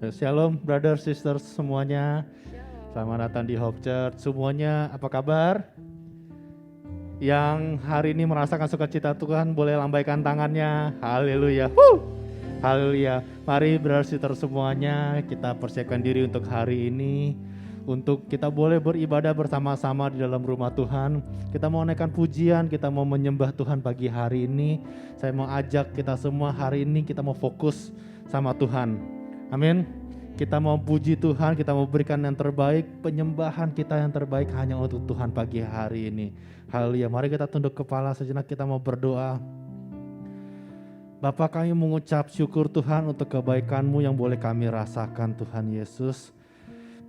Shalom brother sisters semuanya. Selamat datang di Hope Church. Semuanya apa kabar? Yang hari ini merasakan sukacita Tuhan boleh lambaikan tangannya. Haleluya. Haleluya. Mari brother sisters semuanya kita persiapkan diri untuk hari ini. Untuk kita boleh beribadah bersama-sama di dalam rumah Tuhan. Kita mau naikkan pujian, kita mau menyembah Tuhan pagi hari ini. Saya mau ajak kita semua hari ini kita mau fokus sama Tuhan. Amin. Kita mau puji Tuhan, kita mau berikan yang terbaik, penyembahan kita yang terbaik hanya untuk Tuhan pagi hari ini. Haleluya. Mari kita tunduk kepala sejenak, kita mau berdoa. Bapa, kami mengucap syukur Tuhan untuk kebaikan-Mu yang boleh kami rasakan Tuhan Yesus.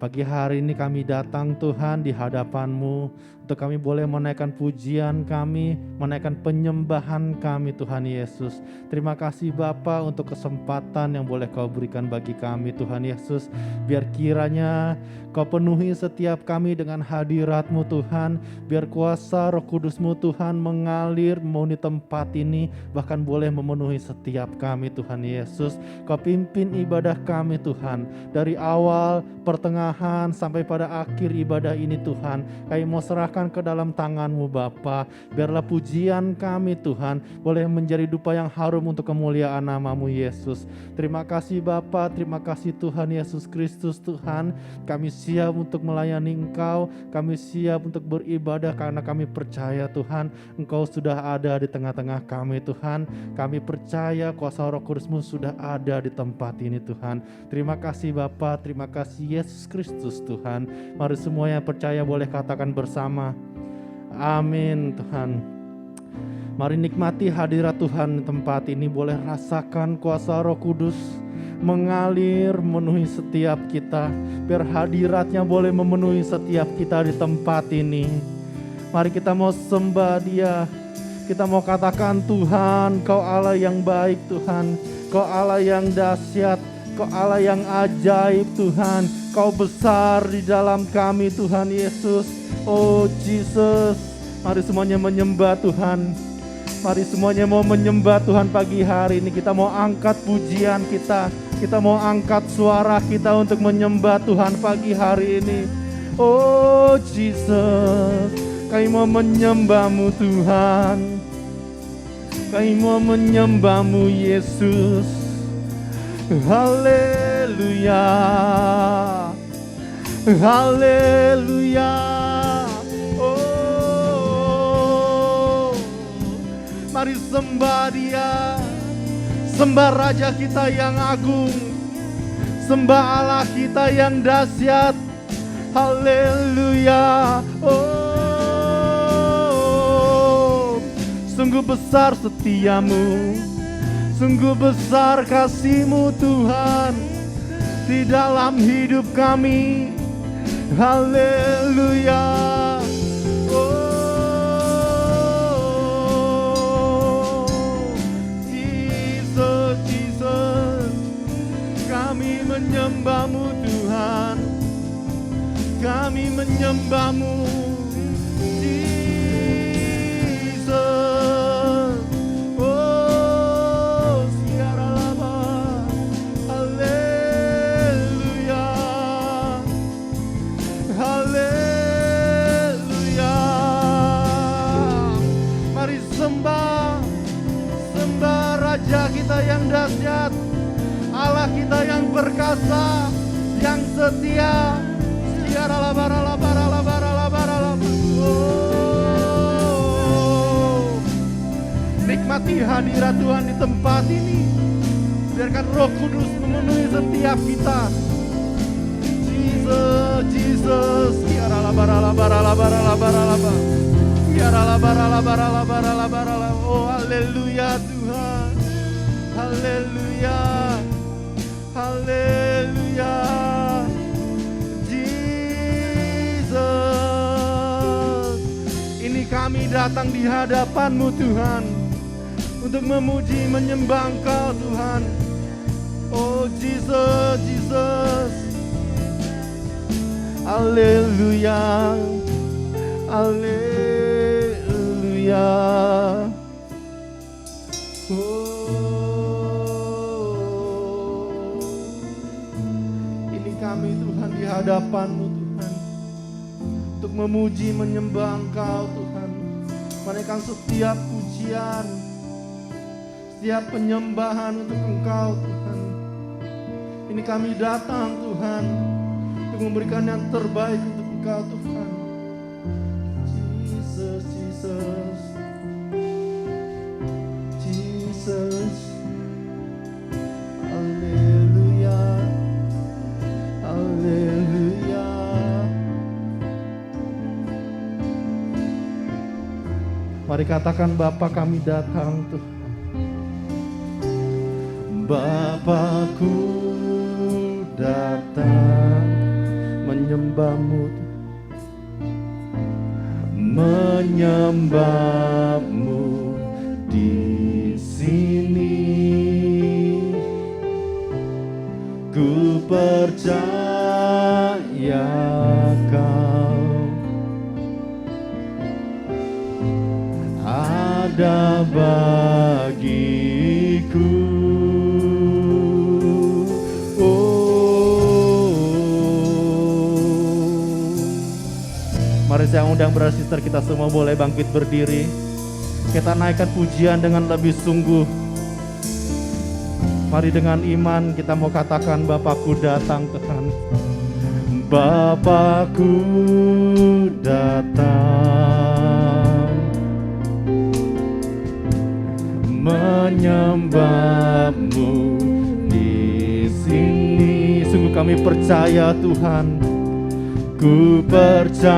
Pagi hari ini kami datang Tuhan di hadapan-Mu untuk kami boleh menaikkan pujian kami, menaikkan penyembahan kami Tuhan Yesus. Terima kasih Bapa untuk kesempatan yang boleh Kau berikan bagi kami Tuhan Yesus. Biar kiranya Kau penuhi setiap kami dengan hadirat-Mu Tuhan. Biar kuasa Roh Kudus-Mu Tuhan mengalir memenuhi tempat ini, bahkan boleh memenuhi setiap kami Tuhan Yesus. Kau pimpin ibadah kami Tuhan dari awal, pertengahan sampai pada akhir ibadah ini Tuhan. Kami mau serahkan ke dalam tangan-Mu Bapa. Biarlah pujian kami Tuhan boleh menjadi dupa yang harum untuk kemuliaan nama-Mu Yesus. Terima kasih Bapa, terima kasih Tuhan Yesus Kristus Tuhan. Kami siap untuk melayani Engkau, kami siap untuk beribadah karena kami percaya Tuhan Engkau sudah ada di tengah-tengah kami Tuhan. Kami percaya kuasa Roh Kudus-Mu sudah ada di tempat ini Tuhan. Terima kasih Bapa, terima kasih Yesus Kristus Tuhan. Mari semua yang percaya boleh katakan bersama, amin Tuhan. Mari nikmati hadirat Tuhan di tempat ini, boleh rasakan kuasa Roh Kudus mengalir memenuhi setiap kita. Biar hadiratnya boleh memenuhi setiap kita di tempat ini. Mari kita mau sembah Dia. Kita mau katakan Tuhan, Kau Allah yang baik Tuhan. Kau Allah yang dahsyat. Kau Allah yang ajaib Tuhan. Kau besar di dalam kami Tuhan Yesus. Oh Jesus. Mari semuanya menyembah Tuhan. Mari semuanya mau menyembah Tuhan pagi hari ini. Kita mau angkat pujian kita. Kita mau angkat suara kita untuk menyembah Tuhan pagi hari ini. Oh Jesus, kami mau menyembah-Mu Tuhan. Kami mau menyembah-Mu Yesus. Haleluya. Haleluya. Oh, mari sembah Dia. Sembah Raja kita yang agung. Sembah Allah kita yang dahsyat. Haleluya. Oh, sungguh besar setia-Mu, sungguh besar kasih-Mu Tuhan di dalam hidup kami. Haleluya. Oh, Jesus, Jesus, kami menyembah-Mu Tuhan. Kami menyembah-Mu Jesus. Oh, siaralaba. Haleluya. Haleluya. Mari sembah, sembah Raja kita yang dahsyat, Allah kita yang perkasa, yang setia. Oh, nikmati hadirat Tuhan di tempat ini. Biarkan Roh Kudus memenuhi setiap kita. Jesus, Jesus. Oh, haleluya Tuhan. Haleluya. Haleluya. Ini kami datang di hadapan-Mu Tuhan untuk memuji menyembah Engkau Tuhan. Oh Jesus, Jesus. Haleluya. Haleluya. Oh. kami Tuhan di hadapan-Mu Tuhan, untuk memuji menyembah Engkau Tuhan, menaikkan setiap pujian, setiap penyembahan untuk Engkau Tuhan. Ini kami datang Tuhan untuk memberikan yang terbaik untuk Engkau Tuhan. Jesus, Jesus, Jesus. Haleluya, haleluya. Mari katakan, Bapa, kami datang Tuhan. Bapakku datang menyembah-Mu, menyembah-Mu di sini. Ku percaya Kau ada bagiku. Mari saya undang brother sister kita semua boleh bangkit berdiri. Kita naikkan pujian dengan lebih sungguh. Mari dengan iman kita mau katakan, Bapakku datang Tuhan. Bapakku datang menyembah-Mu di sini. Sungguh kami percaya Tuhan. Ku percaya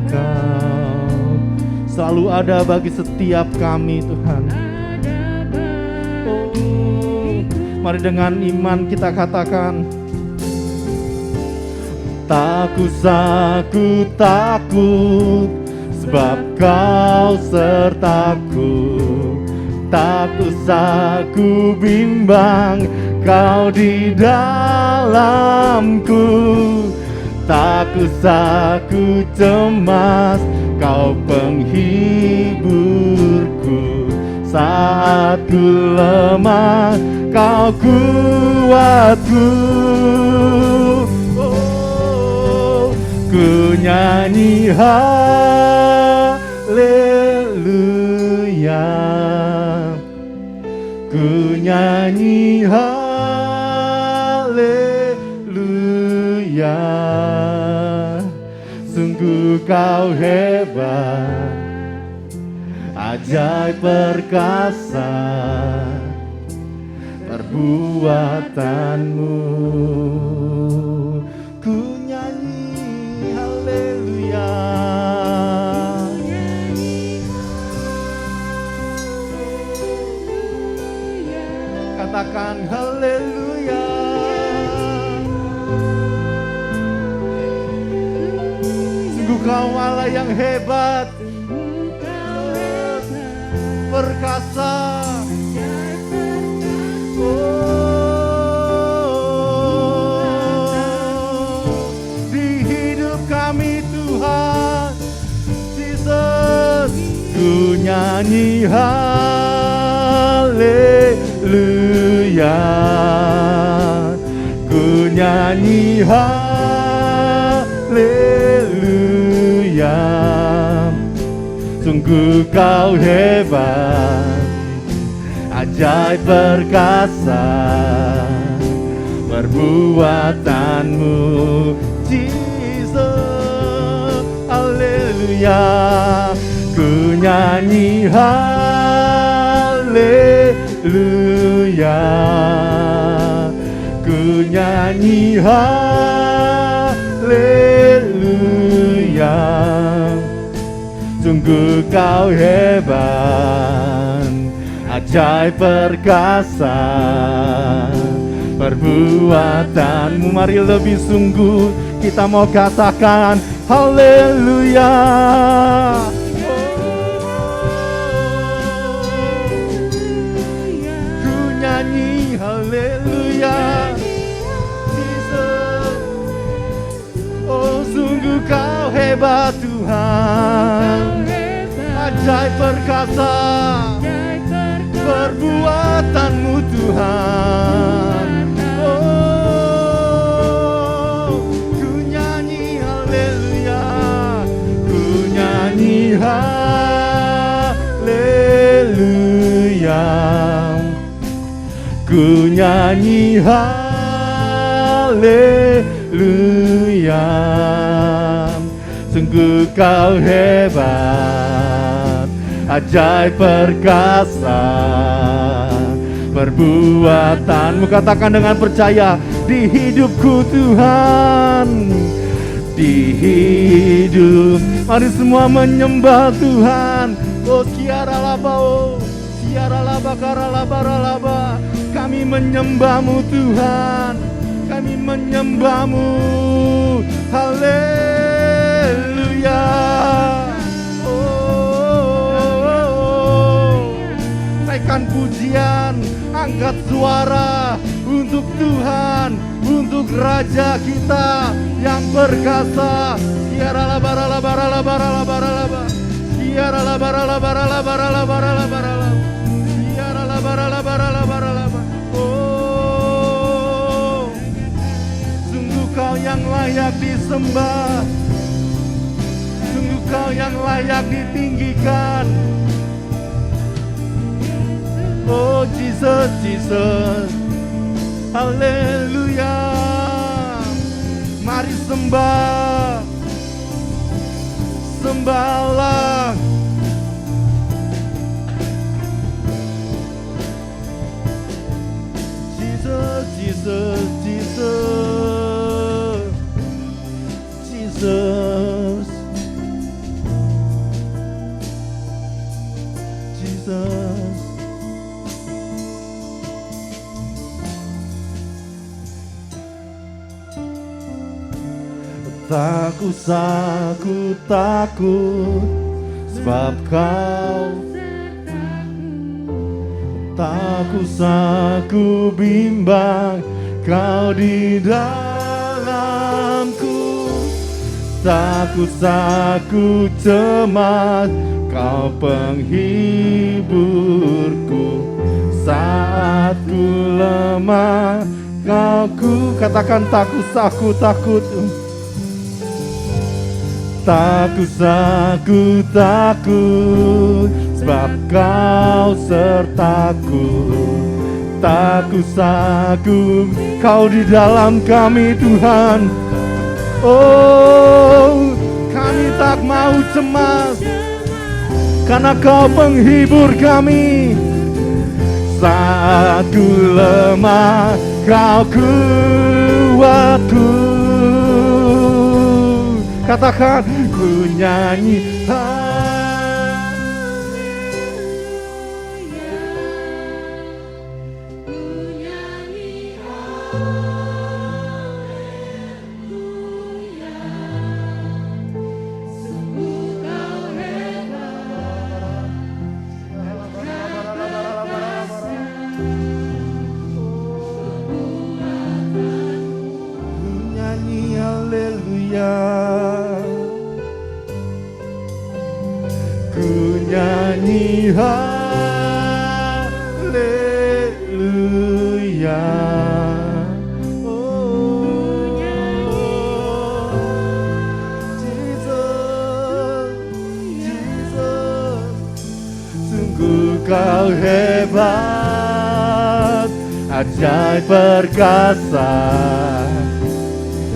Kau selalu ada bagi setiap kami Tuhan. Oh, mari dengan iman kita katakan, tak usah ku takut, sebab Kau sertaku. Tak usah ku bimbang, Kau di dalamku. Tak usah ku cemas, Kau penghiburku. Saat ku lemah, Kau kuatku. Oh, ku nyanyi haleluya, ku nyanyi haleluya. Sungguh Kau hebat, ajaib perkasa perbuatanmu. Ku nyanyi haleluya, katakan haleluya. Sungguh Kau Allah yang hebat, perkasa. Oh, di hidup kami Tuhan Jesus. Ku nyanyi haleluya, ku nyanyi haleluya. Sungguh Kau hebat, ajaib perkasa perbuatanmu Jesus. Haleluya, ku nyanyi haleluya, ku nyanyi haleluya. Sungguh Kau hebat, ajaib perkasa perbuatanmu. Mari lebih sungguh kita mau katakan haleluya. Ku nyanyi haleluya. Oh, sungguh Kau hebat Tuhan, ajaib perkasa perbuatanmu Tuhan. Oh, nyanyi haleluya. Sungguh kau hebat, ajaib perkasa perbuatanmu. Katakan dengan percaya, di hidupku Tuhan, di hidup. Mari semua menyembah Tuhan. Oh siara laba, oh siara laba, kara laba, laba. Kami menyembahmu Tuhan, kami menyembahmu. Haleluya. Naikkan pujian, angkat suara untuk Tuhan, untuk Raja kita yang perkasa. Siara labara labara labara labara labara. Siara labara labara labara labara labara. Siara labara labara labara labara. Oh, sungguh kau yang layak disembah, sungguh kau yang layak ditinggikan. Oh Jesus, Jesus, haleluya. Mari sembah, sembahlah. Jesus, Jesus, Jesus, Jesus, Jesus. Tak usah ku takut, sebab kau. Tak usah ku bimbang, kau di dalamku. Tak usah ku cemas, kau penghiburku. Saat ku lemah, kau ku. Katakan tak usah ku takut. Tak usah ku takut, sebab kau sertaku. Tak usah ku, kau di dalam kami Tuhan. Oh, kami tak mau cemas, karena kau penghibur kami. Saat ku lemah, kau kuatku. Katakan, ku nyanyi haleluya, ku nyanyi haleluya. Sungguh kau hebat, ku nyanyi haleluya. Ku nyanyi haleluya. Oh, Jesus, Jesus, sungguh kau hebat, ajaib perkasa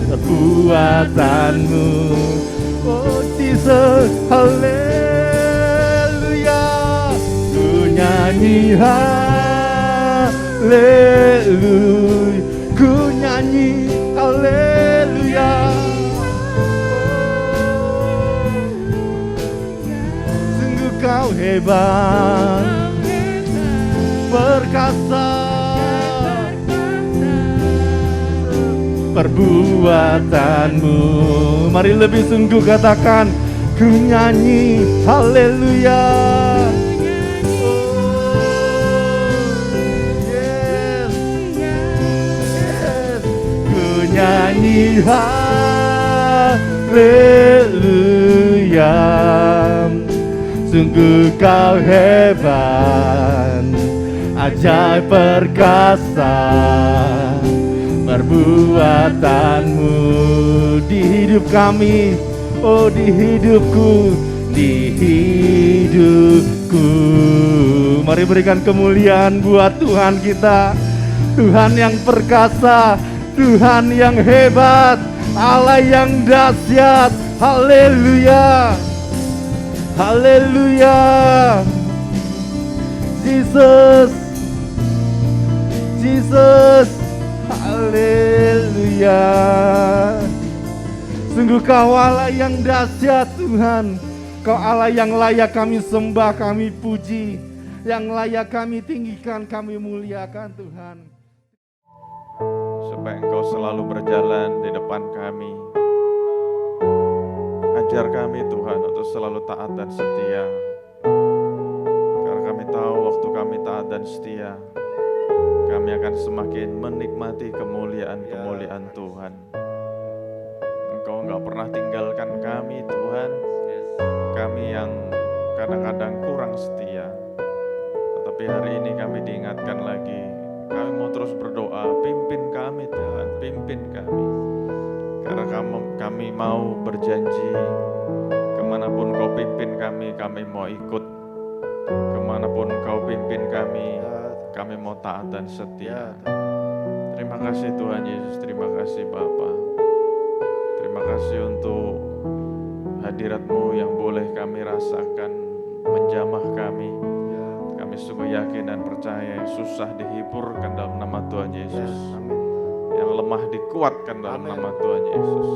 perbuatanmu. Oh Jesus, haleluya. Ku nyanyi haleluya, ku nyanyi haleluya. Sungguh kau hebat, perkasa perbuatanmu. Mari lebih sungguh katakan, ku nyanyi haleluya. Nyanyi haleluya. Sungguh kau hebat, ajaib perkasa perbuatanmu di hidup kami. Oh, di hidupku, di hidupku. Mari berikan kemuliaan buat Tuhan kita. Tuhan yang perkasa, Tuhan yang hebat, Allah yang dahsyat. Haleluya, haleluya. Jesus, Jesus, haleluya. Sungguh Kau Allah yang dahsyat Tuhan. Kau Allah yang layak kami sembah, kami puji, yang layak kami tinggikan, kami muliakan Tuhan. Supaya Engkau selalu berjalan di depan kami. Ajar kami Tuhan untuk selalu taat dan setia. Karena kami tahu waktu kami taat dan setia, kami akan semakin menikmati kemuliaan-kemuliaan Tuhan. Engkau enggak pernah tinggalkan kami Tuhan. Kami yang kadang-kadang kurang setia. Tetapi hari ini kami diingatkan lagi. Kami mau terus berdoa, pimpin kami Tuhan, pimpin kami. Karena kami mau berjanji, kemanapun Kau pimpin kami mau ikut. Kemanapun Kau pimpin kami mau taat dan setia. Terima kasih Tuhan Yesus, terima kasih Bapa. Terima kasih untuk hadirat-Mu yang boleh kami rasakan, menjamah kami. Kami sungguh yakin dan percaya yang susah dihiburkan dalam nama Tuhan Yesus. Yang lemah dikuatkan dalam nama Tuhan Yesus.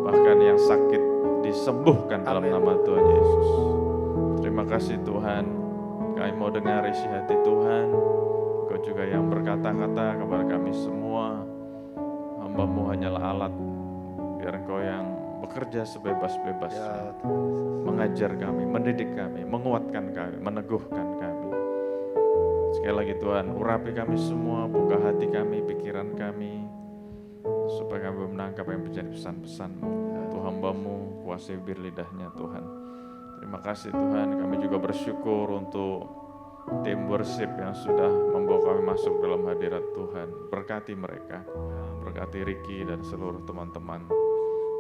Bahkan yang sakit disembuhkan dalam nama Tuhan Yesus. Terima kasih Tuhan. Kami mau dengar isi hati Tuhan. Kau juga yang berkata-kata kepada kami semua. Hamba-Mu hanyalah alat. Biar Engkau yang bekerja sebebas-bebasnya. Mengajar kami, mendidik kami, menguatkan kami, meneguhkan kami. Sekali lagi Tuhan, urapi kami semua, buka hati kami, pikiran kami, supaya kami menangkap yang menjadi pesan-pesan-Mu. Untuk hamba-Mu, kuasai bibir lidahnya Tuhan. Terima kasih Tuhan, kami juga bersyukur untuk tim worship yang sudah membawa kami masuk dalam hadirat Tuhan. Berkati mereka, berkati Ricky dan seluruh teman-teman.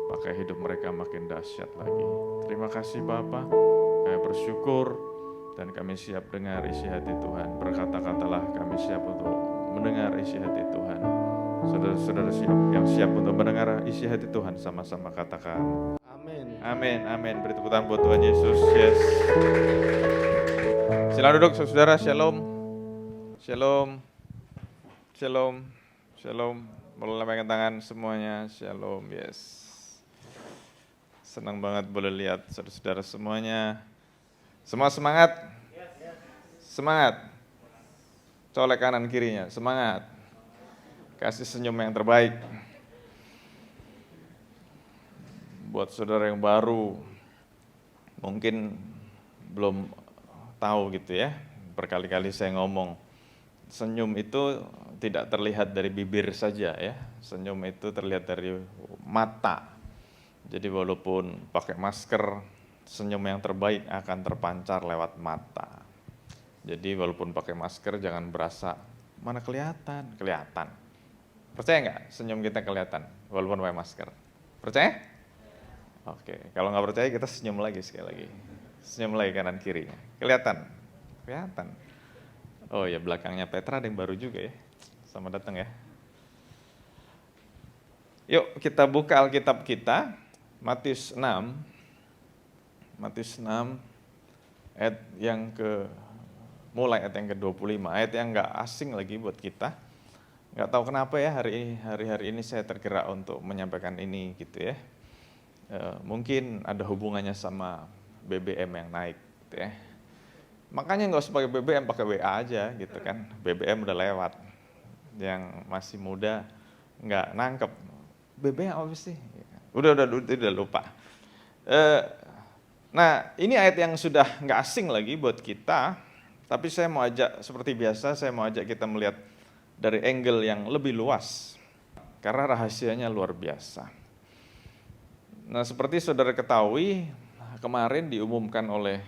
Pakai hidup mereka makin dahsyat lagi. Terima kasih Bapa, kami bersyukur dan kami siap dengar isi hati Tuhan. Berkata-katalah kami siap untuk mendengar isi hati Tuhan. Saudara-saudara siap untuk mendengar isi hati Tuhan, sama-sama katakan. Amin. Amin, amin. Beri tepuk tangan buat Tuhan Yesus. Yes. Silakan duduk saudara. Shalom. Shalom. Shalom. Shalom. Boleh lambaikan tangan semuanya. Shalom. Yes. Senang banget boleh lihat saudara-saudara semuanya. Semua semangat? Semangat. Colek kanan kirinya, semangat. Kasih senyum yang terbaik. Buat saudara yang baru, mungkin belum tahu gitu ya. Berkali-kali saya ngomong, senyum itu tidak terlihat dari bibir saja ya. Senyum itu terlihat dari mata. Jadi walaupun pakai masker, senyum yang terbaik akan terpancar lewat mata. Jadi walaupun pakai masker jangan berasa, mana kelihatan. Percaya nggak senyum kita kelihatan walaupun pakai masker? Percaya? Oke, kalau nggak percaya kita senyum lagi sekali lagi. Senyum lagi kanan kiri. Kelihatan? Oh ya, belakangnya Petra ada yang baru juga ya. Selamat datang ya. Yuk kita buka Alkitab kita. Matius 6 ayat yang mulai ayat yang ke-25, ayat yang nggak asing lagi buat kita. Nggak tahu kenapa ya hari-hari ini saya tergerak untuk menyampaikan ini gitu ya. Mungkin ada hubungannya sama BBM yang naik gitu ya. Makanya nggak usah pakai BBM, pakai WA aja gitu kan. BBM udah lewat. Yang masih muda nggak nangkep. BBM apa sih? Udah lupa. Nah, ini ayat yang sudah nggak asing lagi buat kita, tapi saya mau ajak, seperti biasa, saya mau ajak kita melihat dari angle yang lebih luas, karena rahasianya luar biasa. Nah, seperti saudara ketahui, kemarin diumumkan oleh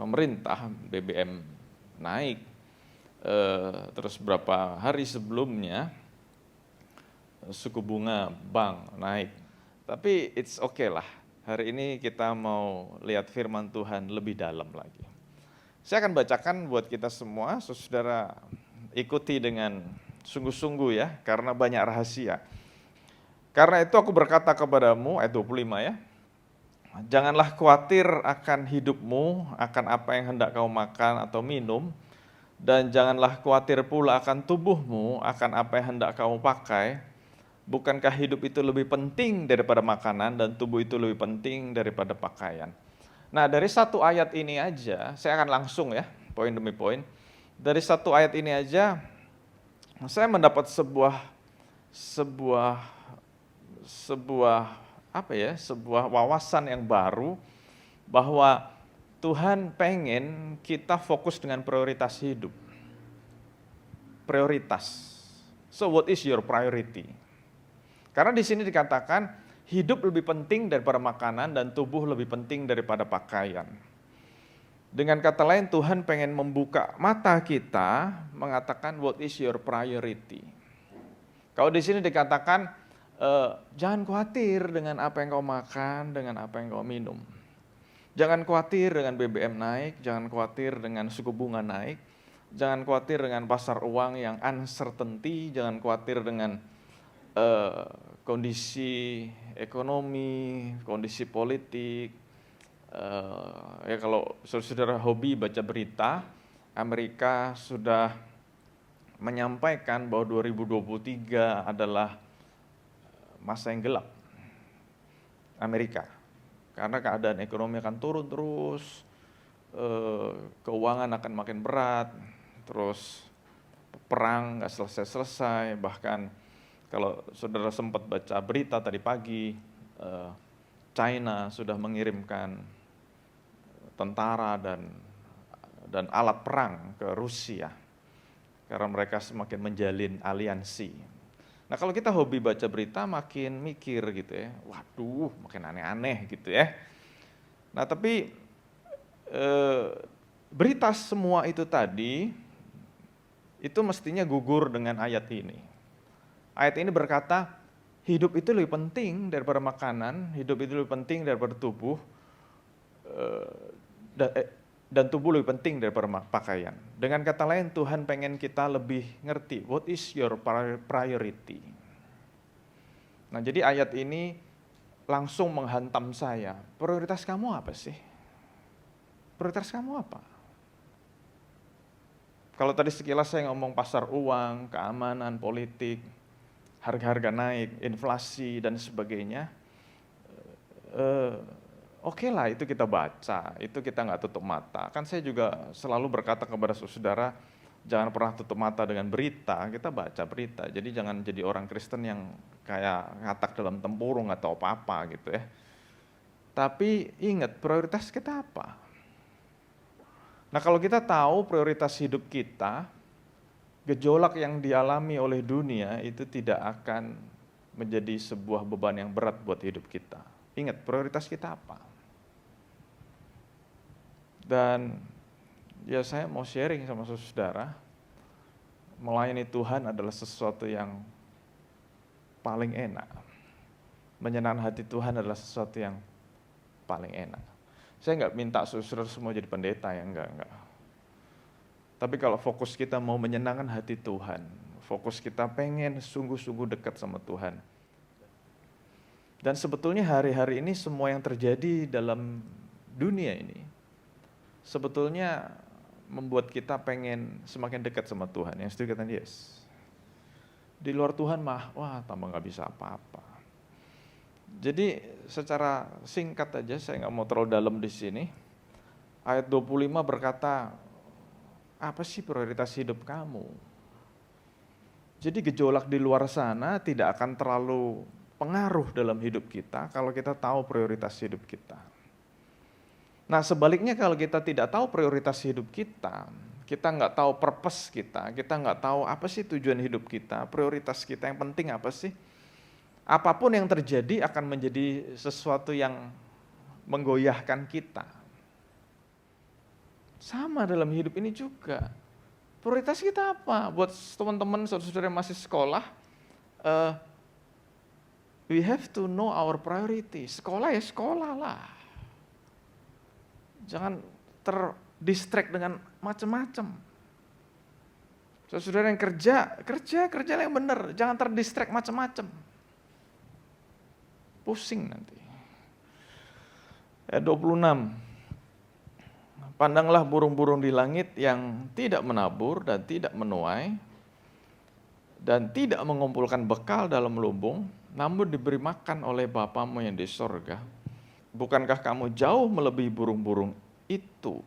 pemerintah BBM naik, terus beberapa hari sebelumnya suku bunga bank naik. Tapi it's okay lah, hari ini kita mau lihat firman Tuhan lebih dalam lagi. Saya akan bacakan buat kita semua, saudara ikuti dengan sungguh-sungguh ya, karena banyak rahasia. Karena itu aku berkata kepadamu, ayat 25 ya, janganlah khawatir akan hidupmu, akan apa yang hendak kau makan atau minum, dan janganlah khawatir pula akan tubuhmu, akan apa yang hendak kamu pakai. Bukankah hidup itu lebih penting daripada makanan dan tubuh itu lebih penting daripada pakaian? Nah, dari satu ayat ini aja, saya akan langsung ya, poin demi poin. Dari satu ayat ini aja, saya mendapat sebuah wawasan yang baru bahwa Tuhan pengen kita fokus dengan prioritas hidup. Prioritas. So what is your priority? Karena di sini dikatakan hidup lebih penting daripada makanan dan tubuh lebih penting daripada pakaian. Dengan kata lain, Tuhan pengen membuka mata kita mengatakan what is your priority. Kalau di sini dikatakan jangan khawatir dengan apa yang kau makan, dengan apa yang kau minum. Jangan khawatir dengan BBM naik, jangan khawatir dengan suku bunga naik, jangan khawatir dengan pasar uang yang uncertainty, jangan khawatir dengan kondisi ekonomi, kondisi politik. Ya kalau saudara hobi baca berita, Amerika sudah menyampaikan bahwa 2023 adalah masa yang gelap Amerika. Karena keadaan ekonomi akan turun terus, keuangan akan makin berat, terus perang nggak selesai-selesai, bahkan kalau saudara sempat baca berita tadi pagi, China sudah mengirimkan tentara dan alat perang ke Rusia karena mereka semakin menjalin aliansi. Nah kalau kita hobi baca berita makin mikir gitu ya, waduh makin aneh-aneh gitu ya. Nah tapi berita semua itu tadi itu mestinya gugur dengan ayat ini. Ayat ini berkata hidup itu lebih penting daripada makanan, hidup itu lebih penting daripada tubuh, dan tubuh lebih penting daripada pakaian. Dengan kata lain, Tuhan pengen kita lebih ngerti, what is your priority? Nah, jadi ayat ini langsung menghantam saya. Prioritas kamu apa sih? Prioritas kamu apa? Kalau tadi sekilas saya ngomong pasar uang, keamanan, politik, harga-harga naik, inflasi, dan sebagainya, oke lah itu kita baca, itu kita nggak tutup mata. Kan saya juga selalu berkata kepada saudara, jangan pernah tutup mata dengan berita, kita baca berita. Jadi jangan jadi orang Kristen yang kayak ngatak dalam tempurung atau apa-apa gitu ya. Tapi ingat, prioritas kita apa? Nah kalau kita tahu prioritas hidup kita, gejolak yang dialami oleh dunia itu tidak akan menjadi sebuah beban yang berat buat hidup kita. Ingat, prioritas kita apa? Dan ya saya mau sharing sama saudara, melayani Tuhan adalah sesuatu yang paling enak. Menyenangkan hati Tuhan adalah sesuatu yang paling enak. Saya nggak minta saudara semua jadi pendeta ya, enggak. Tapi kalau fokus kita mau menyenangkan hati Tuhan, fokus kita pengen sungguh-sungguh dekat sama Tuhan. Dan sebetulnya hari-hari ini semua yang terjadi dalam dunia ini, sebetulnya membuat kita pengen semakin dekat sama Tuhan. Yang setuju kata yes. Di luar Tuhan mah, wah tambah nggak bisa apa-apa. Jadi secara singkat aja, saya nggak mau terlalu dalam di sini. Ayat 25 berkata, apa sih prioritas hidup kamu? Jadi gejolak di luar sana tidak akan terlalu pengaruh dalam hidup kita kalau kita tahu prioritas hidup kita. Nah sebaliknya kalau kita tidak tahu prioritas hidup kita nggak tahu purpose kita nggak tahu apa sih tujuan hidup kita, prioritas kita yang penting apa sih, apapun yang terjadi akan menjadi sesuatu yang menggoyahkan kita. Sama dalam hidup ini juga, prioritas kita apa? Buat teman-teman, saudara-saudara yang masih sekolah, we have to know our priority. Sekolah ya sekolah lah. Jangan terdistract dengan macam-macam. Saudara yang kerja yang benar, jangan terdistract macam-macam. Pusing nanti. Ayat 26. Pandanglah burung-burung di langit yang tidak menabur dan tidak menuai dan tidak mengumpulkan bekal dalam lumbung, namun diberi makan oleh Bapamu yang di sorga. Bukankah kamu jauh melebihi burung-burung itu?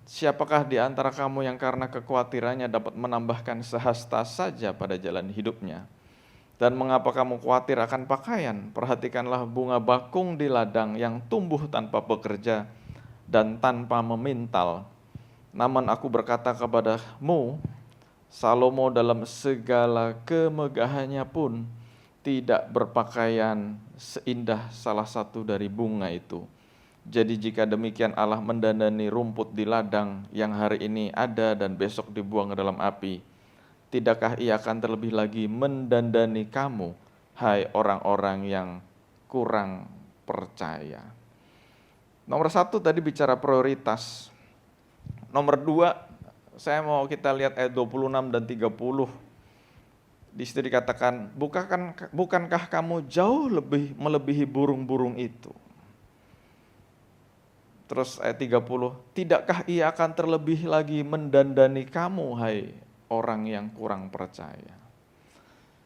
Siapakah di antara kamu yang karena kekhawatirannya dapat menambahkan sehasta saja pada jalan hidupnya? Dan mengapa kamu khawatir akan pakaian? Perhatikanlah bunga bakung di ladang yang tumbuh tanpa bekerja dan tanpa memintal. Namun aku berkata kepadamu, Salomo dalam segala kemegahannya pun tidak berpakaian seindah salah satu dari bunga itu. Jadi jika demikian Allah mendandani rumput di ladang yang hari ini ada dan besok dibuang ke dalam api, tidakkah Ia akan terlebih lagi mendandani kamu, hai orang-orang yang kurang percaya? Nomor 1 tadi bicara prioritas. Nomor 2, saya mau kita lihat ayat 26 dan 30. Di situ dikatakan, bukankah kamu jauh lebih melebihi burung-burung itu? Terus ayat 30, tidakkah Ia akan terlebih lagi mendandani kamu, hai orang yang kurang percaya?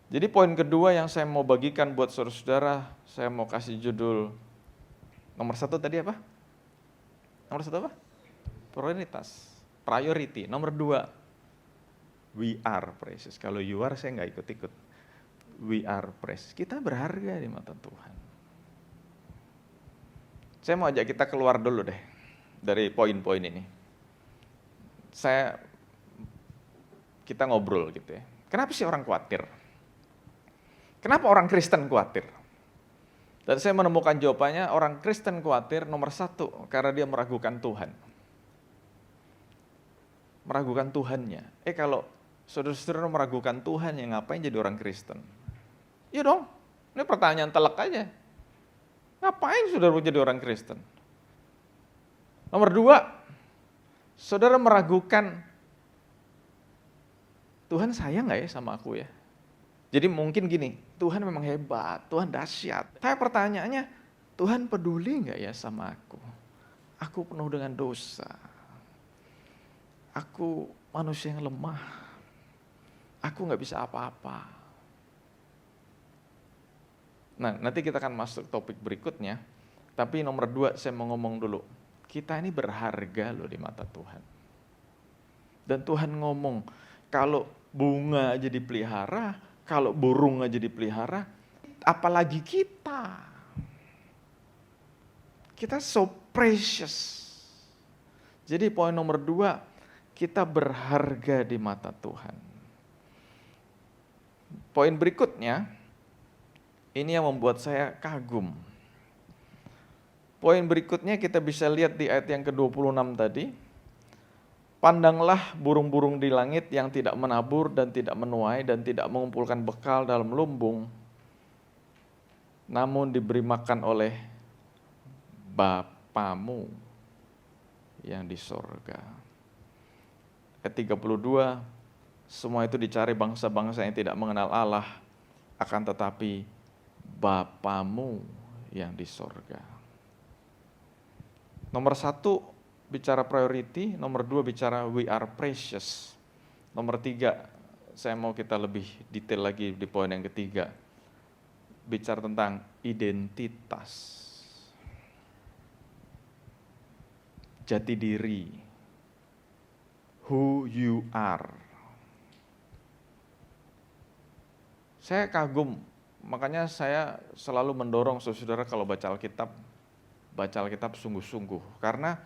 Jadi poin kedua yang saya mau bagikan buat saudara-saudara, saya mau kasih judul, nomor 1 tadi apa? Nomor 1 apa? Priority. Nomor 2, we are precious. Kalau you are saya nggak ikut-ikut. We are precious. Kita berharga di mata Tuhan. Saya mau ajak kita keluar dulu deh dari poin-poin ini. Kita ngobrol gitu ya. Kenapa sih orang khawatir? Kenapa orang Kristen khawatir? Dan saya menemukan jawabannya, orang Kristen khawatir nomor 1 karena dia meragukan Tuhan. Meragukan Tuhannya. Kalau saudara-saudara meragukan Tuhan, ya ngapain jadi orang Kristen? Iya dong, ini pertanyaan telak aja. Ngapain saudara jadi orang Kristen? Nomor 2, saudara meragukan, Tuhan sayang gak ya sama aku ya? Jadi mungkin gini, Tuhan memang hebat, Tuhan dahsyat. Tapi pertanyaannya, Tuhan peduli gak ya sama aku? Aku penuh dengan dosa. Aku manusia yang lemah. Aku gak bisa apa-apa. Nah, nanti kita akan masuk topik berikutnya. Tapi nomor 2 saya mau ngomong dulu. Kita ini berharga loh di mata Tuhan. Dan Tuhan ngomong, kalau bunga aja dipelihara, kalau burung aja dipelihara, apalagi kita. Kita so precious. Jadi poin nomor 2, kita berharga di mata Tuhan. Poin berikutnya, ini yang membuat saya kagum. Poin berikutnya kita bisa lihat di ayat yang ke-26 tadi. Pandanglah burung-burung di langit yang tidak menabur dan tidak menuai dan tidak mengumpulkan bekal dalam lumbung, namun diberi makan oleh Bapamu yang di sorga. Ayat 32, semua itu dicari bangsa-bangsa yang tidak mengenal Allah, akan tetapi Bapamu yang di sorga. Nomor 1 bicara priority, nomor 2 bicara we are precious. Nomor 3, saya mau kita lebih detail lagi di poin yang ketiga. Bicara tentang identitas. Jati diri. Who you are. Saya kagum, makanya saya selalu mendorong saudara kalau baca Alkitab sungguh-sungguh. Karena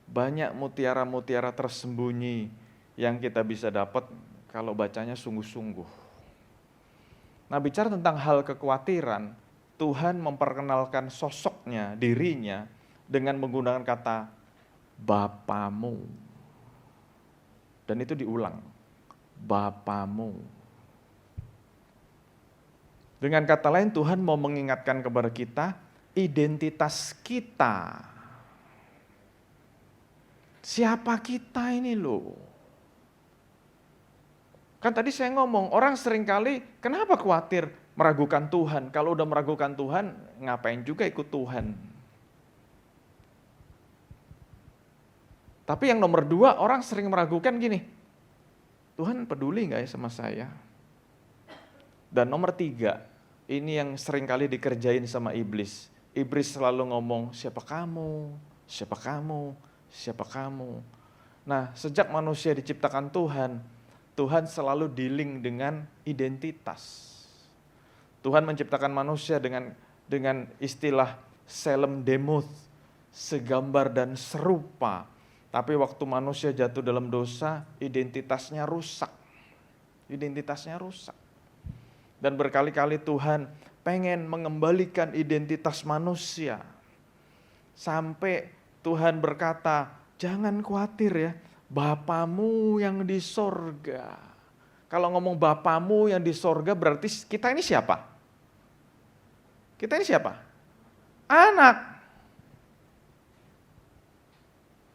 banyak mutiara-mutiara tersembunyi yang kita bisa dapat kalau bacanya sungguh-sungguh. Nah, bicara tentang hal kekhawatiran, Tuhan memperkenalkan sosoknya, dirinya, dengan menggunakan kata Bapamu. Dan itu diulang, Bapamu. Dengan kata lain, Tuhan mau mengingatkan kepada kita, identitas kita. Siapa kita ini loh? Kan tadi saya ngomong, orang seringkali kenapa khawatir meragukan Tuhan? Kalau udah meragukan Tuhan, ngapain juga ikut Tuhan? Tapi yang nomor 2, orang sering meragukan gini, Tuhan peduli nggak ya sama saya? Dan nomor 3, ini yang seringkali dikerjain sama iblis. Iblis selalu ngomong, siapa kamu? Siapa kamu? Siapa kamu? Nah, sejak manusia diciptakan Tuhan, Tuhan selalu dealing dengan identitas. Tuhan menciptakan manusia dengan istilah selem demuth, segambar dan serupa. Tapi waktu manusia jatuh dalam dosa, identitasnya rusak. Identitasnya rusak. Dan berkali-kali Tuhan pengen mengembalikan identitas manusia. Sampai Tuhan berkata, jangan khawatir ya, Bapamu yang di sorga. Kalau ngomong Bapamu yang di sorga berarti kita ini siapa? Kita ini siapa? Anak.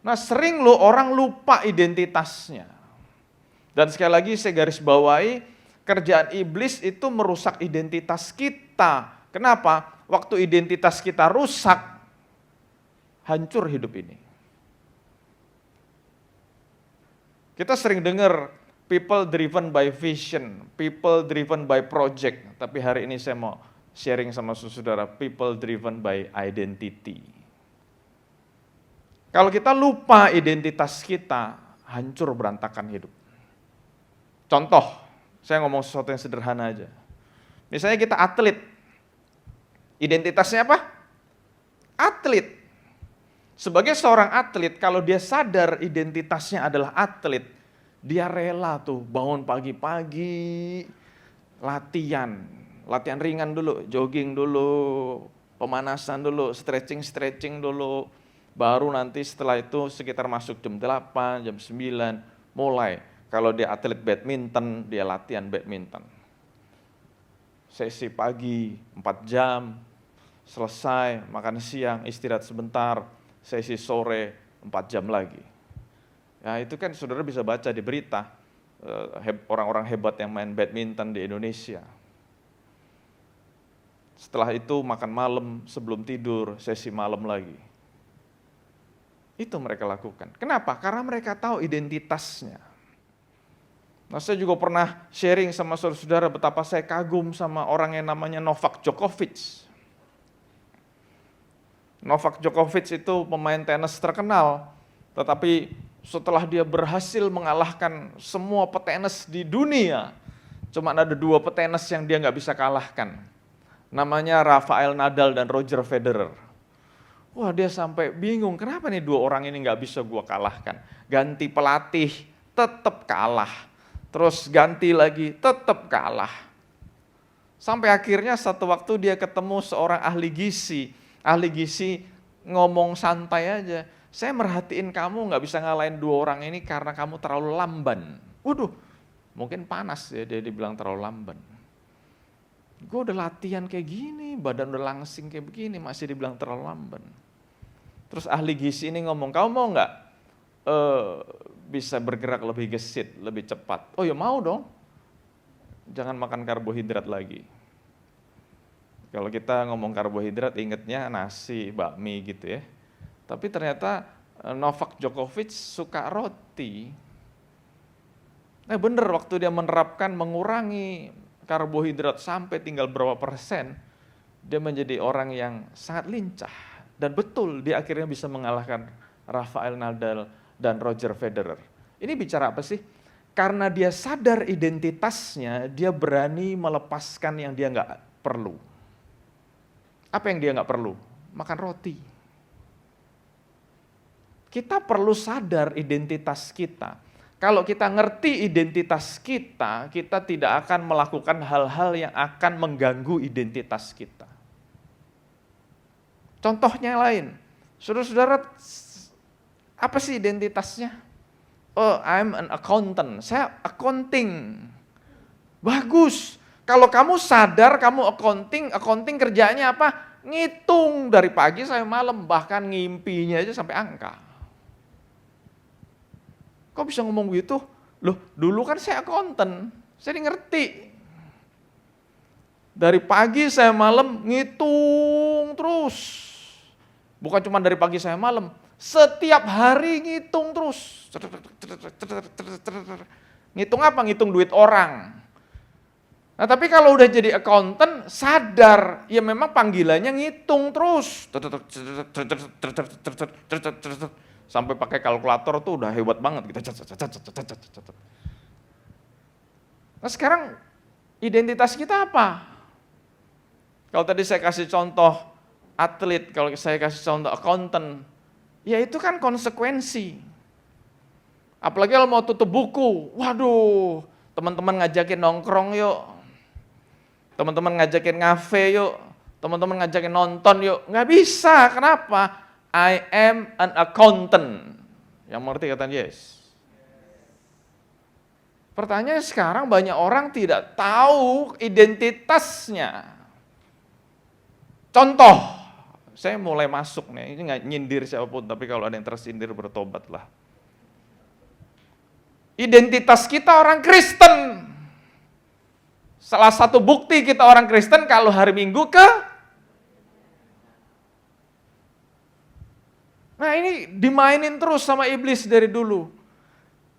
Nah sering loh orang lupa identitasnya. Dan sekali lagi saya garis bawahi, kerjaan iblis itu merusak identitas kita. Kenapa? Waktu identitas kita rusak, hancur hidup ini. Kita sering dengar people driven by vision, people driven by project. Tapi hari ini saya mau sharing sama saudara, people driven by identity. Kalau kita lupa identitas kita, hancur berantakan hidup. Contoh, saya ngomong sesuatu yang sederhana aja. Misalnya kita atlet, identitasnya apa? Atlet. Sebagai seorang atlet, kalau dia sadar identitasnya adalah atlet, dia rela tuh bangun pagi-pagi, latihan ringan dulu, jogging dulu, pemanasan dulu, stretching dulu. Baru nanti setelah itu sekitar masuk jam 8, jam 9, mulai. Kalau dia atlet badminton, dia latihan badminton. Sesi pagi 4 jam, selesai, makan siang, istirahat sebentar, sesi sore 4 jam lagi. Ya itu kan saudara bisa baca di berita, orang-orang hebat yang main badminton di Indonesia. Setelah itu makan malam, sebelum tidur, sesi malam lagi. Itu mereka lakukan. Kenapa? Karena mereka tahu identitasnya. Nah, saya juga pernah sharing sama saudara-saudara betapa saya kagum sama orang yang namanya Novak Djokovic. Novak Djokovic itu pemain tenis terkenal, tetapi setelah dia berhasil mengalahkan semua petenis di dunia, cuma ada 2 petenis yang dia nggak bisa kalahkan. Namanya Rafael Nadal dan Roger Federer. Wah dia sampai bingung, kenapa nih 2 orang ini nggak bisa gua kalahkan. Ganti pelatih, tetap kalah. Terus ganti lagi, tetap kalah. Sampai akhirnya satu waktu dia ketemu seorang ahli gizi. Ahli gizi ngomong santai aja, saya merhatiin kamu nggak bisa ngalahin 2 orang ini karena kamu terlalu lamban. Waduh, mungkin panas ya dia dibilang terlalu lamban. Gue udah latihan kayak gini, badan udah langsing kayak begini, masih dibilang terlalu lamban. Terus ahli gizi ini ngomong, kamu mau nggak bisa bergerak lebih gesit, lebih cepat? Oh ya mau dong, jangan makan karbohidrat lagi. Kalau kita ngomong karbohidrat ingetnya nasi, bakmi gitu ya. Tapi ternyata Novak Djokovic suka roti. Nah bener waktu dia menerapkan mengurangi karbohidrat sampai tinggal berapa persen, dia menjadi orang yang sangat lincah. Dan betul dia akhirnya bisa mengalahkan Rafael Nadal dan Roger Federer. Ini bicara apa sih? Karena dia sadar identitasnya, dia berani melepaskan yang dia nggak perlu. Apa yang dia nggak perlu? Makan roti. Kita perlu sadar identitas kita. Kalau kita ngerti identitas kita, kita tidak akan melakukan hal-hal yang akan mengganggu identitas kita. Contohnya lain, saudara-saudara, apa sih identitasnya? Oh, I'm an accountant, saya accounting. Bagus, kalau kamu sadar kamu accounting kerjanya apa? Ngitung dari pagi sampai malam, bahkan ngimpinya aja sampai angka. Kok bisa ngomong begitu? Loh, dulu kan saya akuntan, saya ngerti. Dari pagi saya malam ngitung terus. Bukan cuma dari pagi saya malam, setiap hari ngitung terus. Ngitung apa? Ngitung duit orang. Nah tapi kalau udah jadi accountant, sadar, ya memang panggilannya ngitung terus. Sampai pakai kalkulator tuh udah hebat banget. Nah sekarang identitas kita apa? Kalau tadi saya kasih contoh atlet, kalau saya kasih contoh accountant, ya itu kan konsekuensi. Apalagi kalau mau tutup buku, waduh, teman-teman ngajakin nongkrong yuk, teman-teman ngajakin ngafe yuk, teman-teman ngajakin nonton yuk, nggak bisa, kenapa? I am an accountant. Yang mengerti kata yes. Pertanyaannya sekarang banyak orang tidak tahu identitasnya. Contoh, saya mulai masuk nih, ini nggak nyindir siapapun, tapi kalau ada yang tersindir bertobatlah. Identitas kita orang Kristen. Salah satu bukti kita orang Kristen kalau hari Minggu Nah ini dimainin terus sama iblis dari dulu.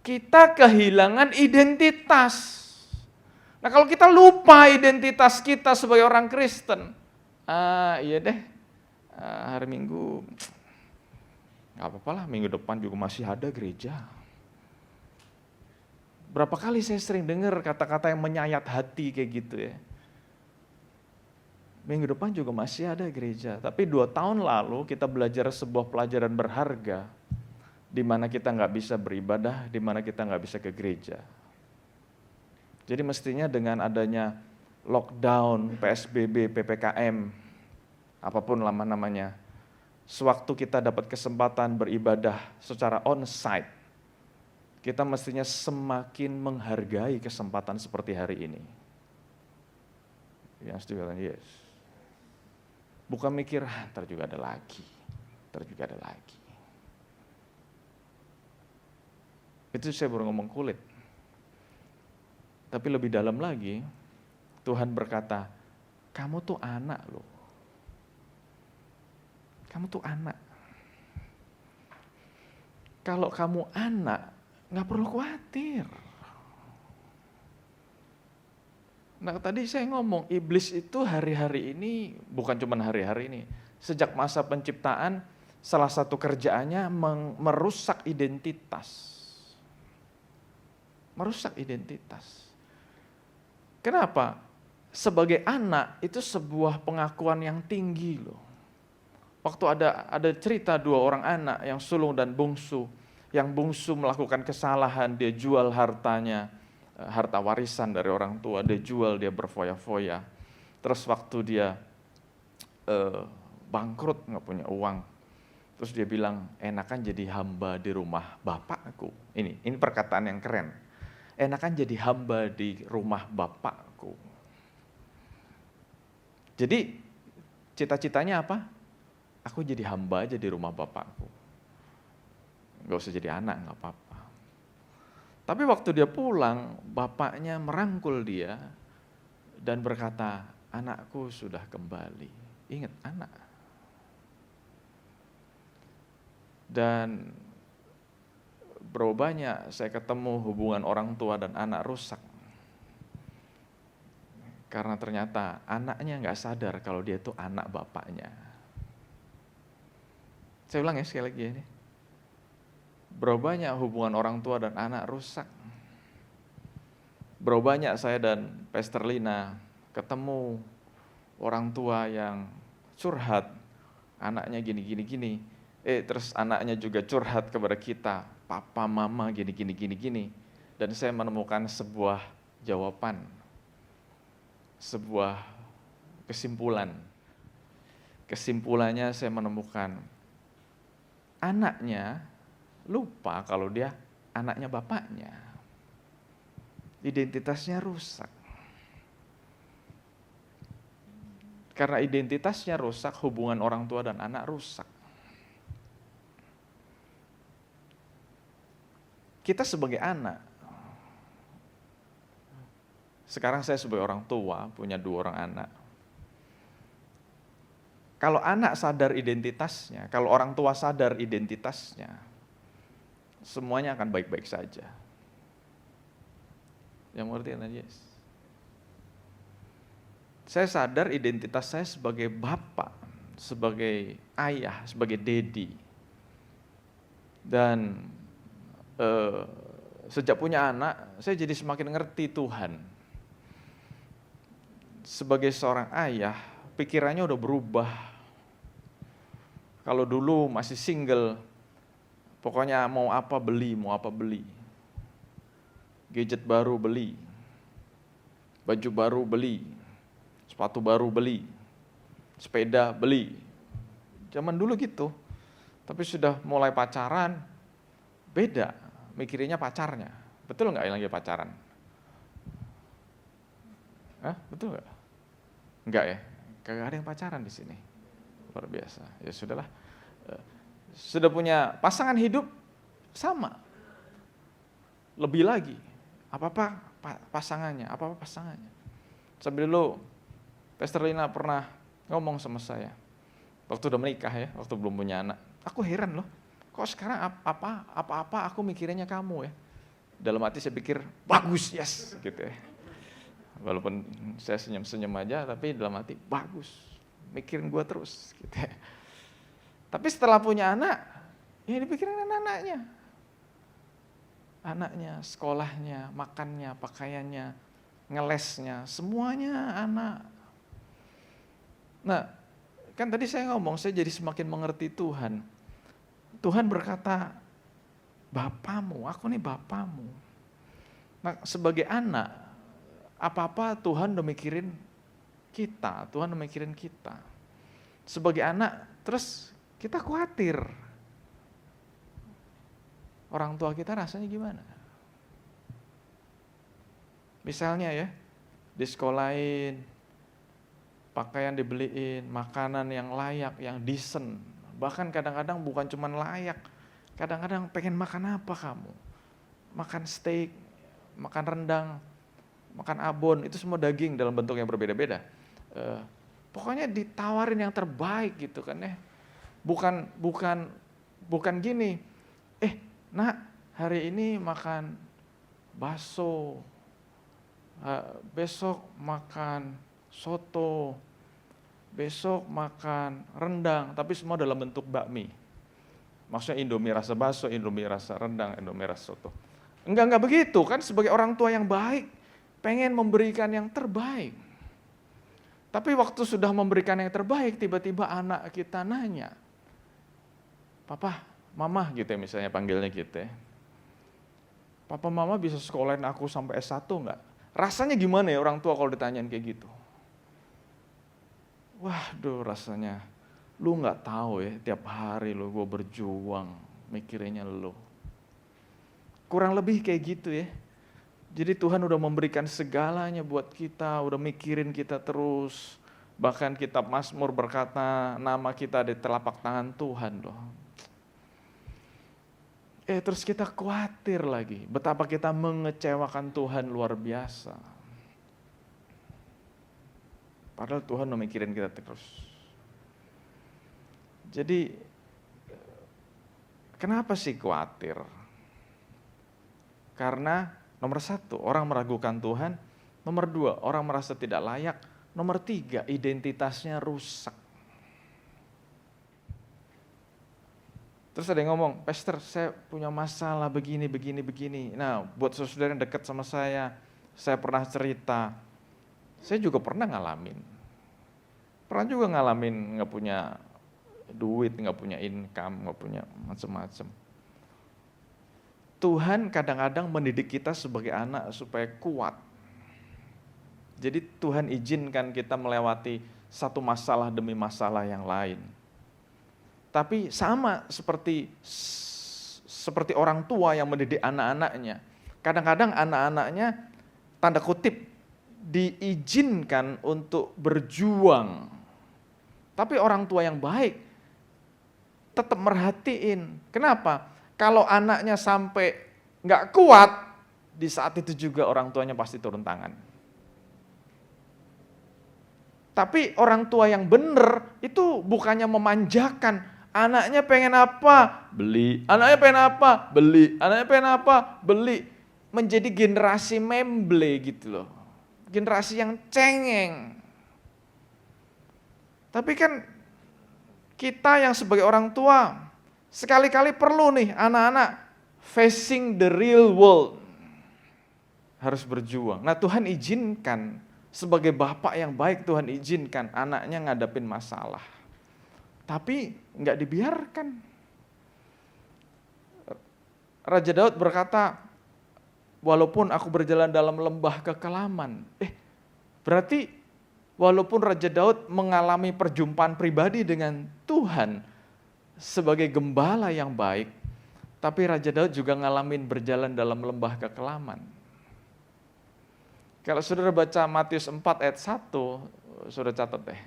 Kita kehilangan identitas. Nah kalau kita lupa identitas kita sebagai orang Kristen, iya deh, hari Minggu, nggak apa-apa lah, minggu depan juga masih ada gereja. Berapa kali saya sering dengar kata-kata yang menyayat hati kayak gitu ya. Minggu depan juga masih ada gereja, tapi 2 tahun lalu kita belajar sebuah pelajaran berharga, di mana kita nggak bisa beribadah, di mana kita nggak bisa ke gereja. Jadi mestinya dengan adanya lockdown, PSBB, PPKM, apapun namanya, sewaktu kita dapat kesempatan beribadah secara on-site, kita mestinya semakin menghargai kesempatan seperti hari ini. Yang setuju kan? Yes. Bukan mikir, ntar juga ada lagi, ntar juga ada lagi. Itu saya baru ngomong kulit. Tapi lebih dalam lagi, Tuhan berkata, kamu tuh anak loh. Kamu tuh anak. Kalau kamu anak, nggak perlu khawatir. Nah tadi saya ngomong, iblis itu hari-hari ini, bukan cuma hari-hari ini, sejak masa penciptaan, salah satu kerjaannya merusak identitas. Merusak identitas. Kenapa? Sebagai anak itu sebuah pengakuan yang tinggi loh. Waktu ada cerita 2 orang anak yang sulung dan bungsu. Yang bungsu melakukan kesalahan, dia jual hartanya, harta warisan dari orang tua, dia jual, dia berfoya-foya. Terus waktu dia bangkrut, nggak punya uang, terus dia bilang, enakan jadi hamba di rumah bapakku. Ini perkataan yang keren. Enakan jadi hamba di rumah bapakku. Jadi cita-citanya apa? Aku jadi hamba aja di rumah bapakku. Gak usah jadi anak, gak apa-apa. Tapi waktu dia pulang, bapaknya merangkul dia dan berkata, anakku sudah kembali. Ingat, anak. Dan berapa banyak saya ketemu hubungan orang tua dan anak rusak. Karena ternyata anaknya gak sadar kalau dia itu anak bapaknya. Saya ulang ya sekali lagi ini. Berapa banyak hubungan orang tua dan anak rusak. Berapa banyak saya dan Pastor Lina ketemu orang tua yang curhat, anaknya gini. Terus anaknya juga curhat kepada kita, papa, mama gini. Dan saya menemukan sebuah jawaban, sebuah kesimpulan. Kesimpulannya saya menemukan, anaknya lupa kalau dia anaknya bapaknya. Identitasnya rusak. Karena identitasnya rusak, hubungan orang tua dan anak rusak. Kita sebagai anak, Sekarang saya sebagai orang tua, punya 2 orang anak. Kalau anak sadar identitasnya, kalau orang tua sadar identitasnya, semuanya akan baik-baik saja. Yang mengerti kan, yes? Saya sadar identitas saya sebagai bapak, sebagai ayah, sebagai daddy. Dan sejak punya anak, saya jadi semakin ngerti Tuhan. Sebagai seorang ayah, pikirannya udah berubah. Kalau dulu masih single, pokoknya mau apa beli. Gadget baru beli, baju baru beli, sepatu baru beli, sepeda beli. Zaman dulu gitu. Tapi sudah mulai pacaran, beda mikirinnya pacarnya. Betul nggak yang lagi pacaran? Hah? Betul nggak? Enggak ya? Kagak ada yang pacaran di sini. Luar biasa. Ya sudahlah. Sudah punya pasangan hidup, sama. Lebih lagi. Apa-apa pasangannya. Sampai dulu, Pastor Lina pernah ngomong sama saya. Waktu udah menikah ya, waktu belum punya anak. Aku heran loh, kok sekarang apa-apa aku mikirinnya kamu ya. Dalam hati saya pikir, bagus, yes, gitu ya. Walaupun saya senyum-senyum aja, tapi dalam hati, bagus, mikirin gue terus. Gitu ya. Tapi setelah punya anak, ya dipikirin anak-anaknya. Anaknya, sekolahnya, makannya, pakaiannya, ngelesnya, semuanya anak. Nah, kan tadi saya ngomong, saya jadi semakin mengerti Tuhan. Tuhan berkata, Bapamu, aku nih Bapamu. Nah, sebagai anak, apa-apa Tuhan udah mikirin kita, Tuhan udah mikirin kita. Sebagai anak, terus kita khawatir. Orang tua kita rasanya gimana? Misalnya ya, disekolahin, pakaian dibeliin, makanan yang layak, yang decent. Bahkan kadang-kadang bukan cuma layak, kadang-kadang pengen makan apa kamu? Makan steak, makan rendang, makan abon, itu semua daging dalam bentuk yang berbeda-beda. Pokoknya ditawarin yang terbaik gitu kan ya. Bukan gini, nak hari ini makan bakso, besok makan soto, besok makan rendang, tapi semua dalam bentuk bakmi. Maksudnya Indomie rasa bakso, Indomie rasa rendang, Indomie rasa soto. Enggak begitu kan, sebagai orang tua yang baik, pengen memberikan yang terbaik. Tapi waktu sudah memberikan yang terbaik, tiba-tiba anak kita nanya, Papa, Mama gitu ya misalnya panggilnya gitu ya. Papa Mama bisa sekolahin aku sampai S1 enggak? Rasanya gimana ya orang tua kalau ditanyain kayak gitu? Waduh rasanya, lu gak tahu ya tiap hari lu gue berjuang mikirinnya lu. Kurang lebih kayak gitu ya. Jadi Tuhan udah memberikan segalanya buat kita, udah mikirin kita terus. Bahkan kitab Mazmur berkata nama kita di telapak tangan Tuhan loh. Terus kita khawatir lagi, betapa kita mengecewakan Tuhan luar biasa. Padahal Tuhan udah mikirin kita terus. Jadi, kenapa sih khawatir? Karena nomor 1, orang meragukan Tuhan. Nomor 2, orang merasa tidak layak. Nomor 3, identitasnya rusak. Terus ada yang ngomong, Pastor saya punya masalah begini. Nah buat saudara yang dekat sama saya pernah cerita. Saya juga pernah ngalamin. Pernah juga ngalamin gak punya duit, gak punya income, gak punya macam-macam. Tuhan kadang-kadang mendidik kita sebagai anak supaya kuat. Jadi Tuhan izinkan kita melewati satu masalah demi masalah yang lain. Tapi sama seperti orang tua yang mendidik anak-anaknya. Kadang-kadang anak-anaknya tanda kutip diizinkan untuk berjuang. Tapi orang tua yang baik tetap merhatiin. Kenapa? Kalau anaknya sampai nggak kuat, di saat itu juga orang tuanya pasti turun tangan. Tapi orang tua yang benar itu bukannya memanjakan. Anaknya pengen apa? Beli. Anaknya pengen apa? Beli. Anaknya pengen apa? Beli. Menjadi generasi memble gitu loh. Generasi yang cengeng. Tapi kan kita yang sebagai orang tua, sekali-kali perlu nih anak-anak facing the real world. Harus berjuang. Nah Tuhan izinkan, sebagai bapak yang baik Tuhan izinkan anaknya ngadapin masalah. Tapi nggak dibiarkan. Raja Daud berkata, walaupun aku berjalan dalam lembah kekelaman. Berarti walaupun Raja Daud mengalami perjumpaan pribadi dengan Tuhan sebagai gembala yang baik, tapi Raja Daud juga ngalamin berjalan dalam lembah kekelaman. Kalau saudara baca Matius 4 ayat 1, saudara catat deh.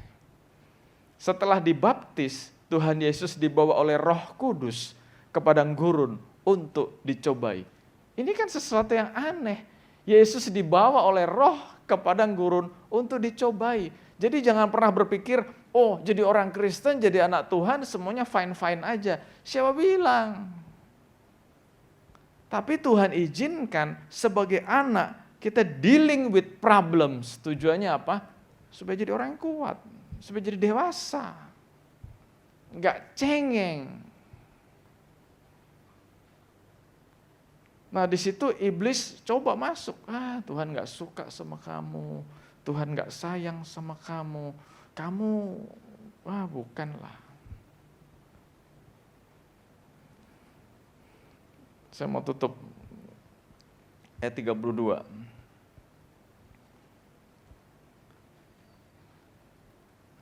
Setelah dibaptis, Tuhan Yesus dibawa oleh Roh Kudus ke padang gurun untuk dicobai. Ini kan sesuatu yang aneh. Yesus dibawa oleh Roh ke padang gurun untuk dicobai. Jadi jangan pernah berpikir, oh jadi orang Kristen, jadi anak Tuhan semuanya fine-fine aja. Siapa bilang? Tapi Tuhan izinkan sebagai anak kita dealing with problems. Tujuannya apa? Supaya jadi orang yang kuat. Supaya jadi dewasa. Enggak cengeng. Nah di situ iblis coba masuk. Tuhan enggak suka sama kamu. Tuhan enggak sayang sama kamu. Kamu, bukanlah. Saya mau tutup ayat 32.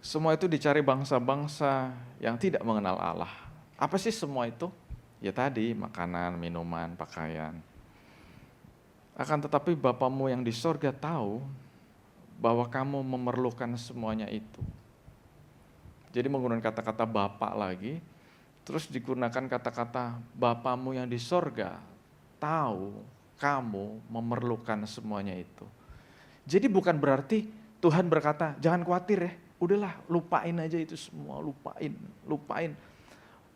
Semua itu dicari bangsa-bangsa yang tidak mengenal Allah. Apa sih semua itu? Ya tadi, makanan, minuman, pakaian. Akan tetapi Bapamu yang di sorga tahu bahwa kamu memerlukan semuanya itu. Jadi menggunakan kata-kata Bapa lagi, terus digunakan kata-kata Bapamu yang di sorga tahu kamu memerlukan semuanya itu. Jadi bukan berarti Tuhan berkata, jangan khawatir ya, udahlah lupain aja itu semua, lupain.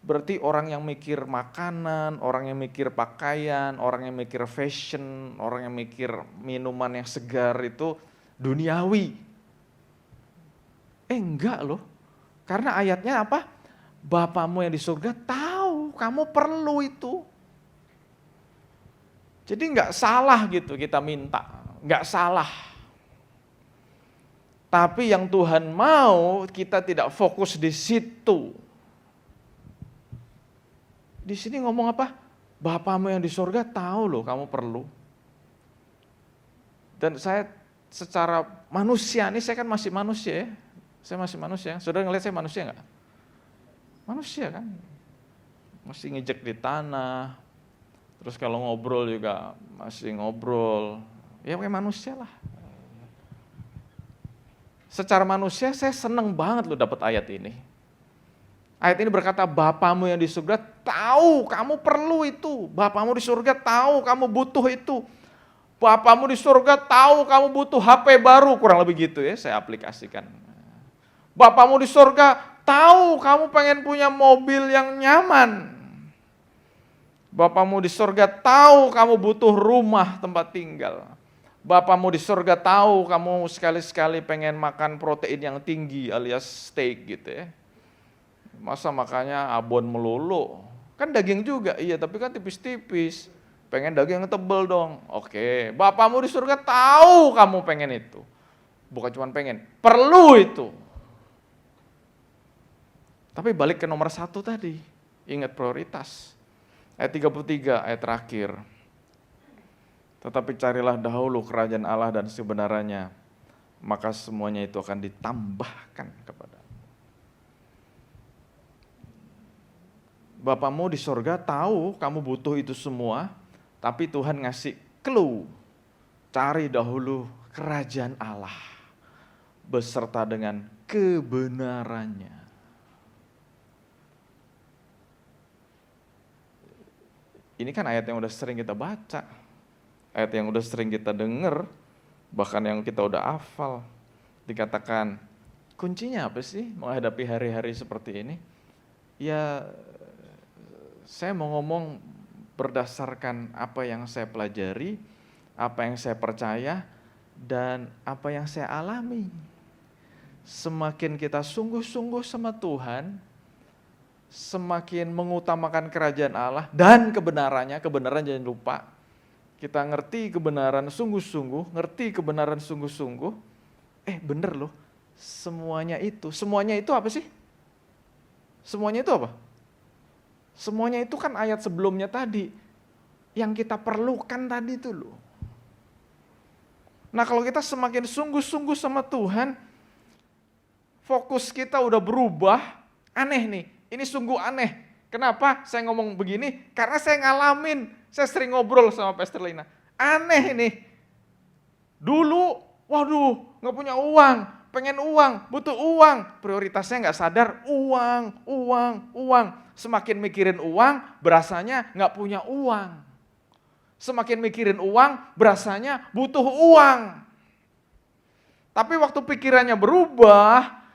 Berarti orang yang mikir makanan, orang yang mikir pakaian, orang yang mikir fashion, orang yang mikir minuman yang segar itu duniawi. Enggak loh, karena ayatnya apa? Bapamu yang di surga tahu kamu perlu itu. Jadi enggak salah gitu kita minta, enggak salah. Tapi yang Tuhan mau kita tidak fokus di situ. Di sini ngomong apa? Bapamu yang di surga tahu loh kamu perlu. Dan saya secara manusia, ini saya kan masih manusia ya. Saya masih manusia. Saudara ngelihat saya manusia enggak? Manusia kan. Masih ngejek di tanah. Terus kalau ngobrol juga masih ngobrol. Ya kayak manusia lah. Secara manusia saya seneng banget loh dapat ayat ini. Ayat ini berkata, Bapamu yang di surga tahu kamu perlu itu. Bapamu di surga tahu kamu butuh itu. Bapamu di surga tahu kamu butuh HP baru. Kurang lebih gitu ya, saya aplikasikan. Bapamu di surga tahu kamu pengen punya mobil yang nyaman. Bapamu di surga tahu kamu butuh rumah tempat tinggal. Bapamu di surga tahu kamu sekali-sekali pengen makan protein yang tinggi alias steak gitu ya. Masa makanya abon melulu? Kan daging juga, iya tapi kan tipis-tipis. Pengen daging yang tebel dong. Oke, Bapamu di surga tahu kamu pengen itu. Bukan cuma pengen, perlu itu. Tapi balik ke nomor 1 tadi, ingat prioritas. Ayat 33, ayat terakhir. Tetapi carilah dahulu kerajaan Allah dan kebenarannya, maka semuanya itu akan ditambahkan kepadamu. Bapamu di sorga tahu kamu butuh itu semua, tapi Tuhan ngasih clue. Cari dahulu kerajaan Allah beserta dengan kebenarannya. Ini kan ayat yang udah sering kita baca. Ayat yang udah sering kita dengar, bahkan yang kita udah hafal. Dikatakan, kuncinya apa sih menghadapi hari-hari seperti ini? Ya, saya mau ngomong berdasarkan apa yang saya pelajari, apa yang saya percaya, dan apa yang saya alami. Semakin kita sungguh-sungguh sama Tuhan, semakin mengutamakan kerajaan Allah dan kebenarannya, kebenaran jangan lupa. Kita ngerti kebenaran sungguh-sungguh, bener loh, semuanya itu apa sih? Semuanya itu apa? Semuanya itu kan ayat sebelumnya tadi, yang kita perlukan tadi itu loh. Nah kalau kita semakin sungguh-sungguh sama Tuhan, fokus kita udah berubah, aneh nih, ini sungguh aneh. Kenapa saya ngomong begini? Karena saya ngalamin, saya sering ngobrol sama Pastor Lina. Aneh nih, dulu, waduh, gak punya uang, pengen uang, butuh uang. Prioritasnya gak sadar, uang. Semakin mikirin uang, berasanya gak punya uang. Semakin mikirin uang, berasanya butuh uang. Tapi waktu pikirannya berubah,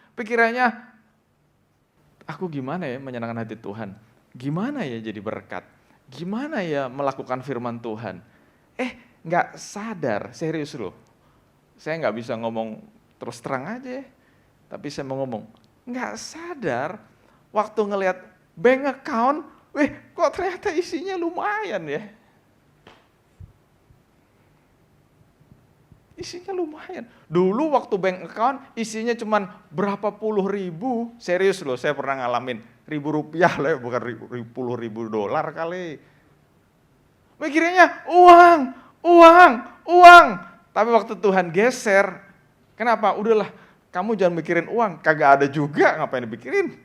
aku gimana ya menyenangkan hati Tuhan? Gimana ya jadi berkat? Gimana ya melakukan firman Tuhan? Gak sadar, serius loh. Saya gak bisa ngomong terus terang aja, tapi saya mau ngomong, gak sadar waktu ngelihat bank account, kok ternyata isinya lumayan ya. Isinya lumayan. Dulu waktu bank account isinya cuman berapa puluh ribu, serius loh saya pernah ngalamin, Rp1.000 lah, bukan puluh ribu dolar kali. Mikirnya uang. Tapi waktu Tuhan geser, kenapa? Udahlah, kamu jangan mikirin uang, kagak ada juga, ngapain dipikirin.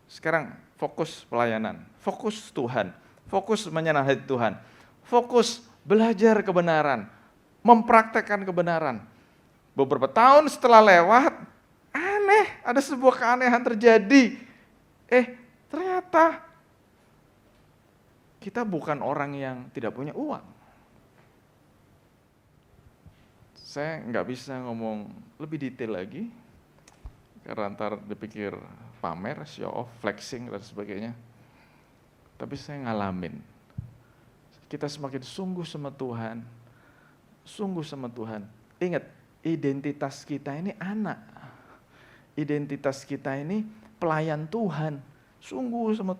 Sekarang fokus pelayanan, fokus Tuhan, fokus menyenangkan hati Tuhan, fokus belajar kebenaran, mempraktekkan kebenaran. Beberapa tahun setelah lewat, aneh, ada sebuah keanehan terjadi. Ternyata kita bukan orang yang tidak punya uang. Saya nggak bisa ngomong lebih detail lagi, karena ntar dipikir pamer, show off, flexing, dan sebagainya. Tapi saya ngalamin, kita semakin sungguh sama Tuhan. Ingat, identitas kita ini anak. Identitas kita ini pelayan Tuhan. Sungguh sama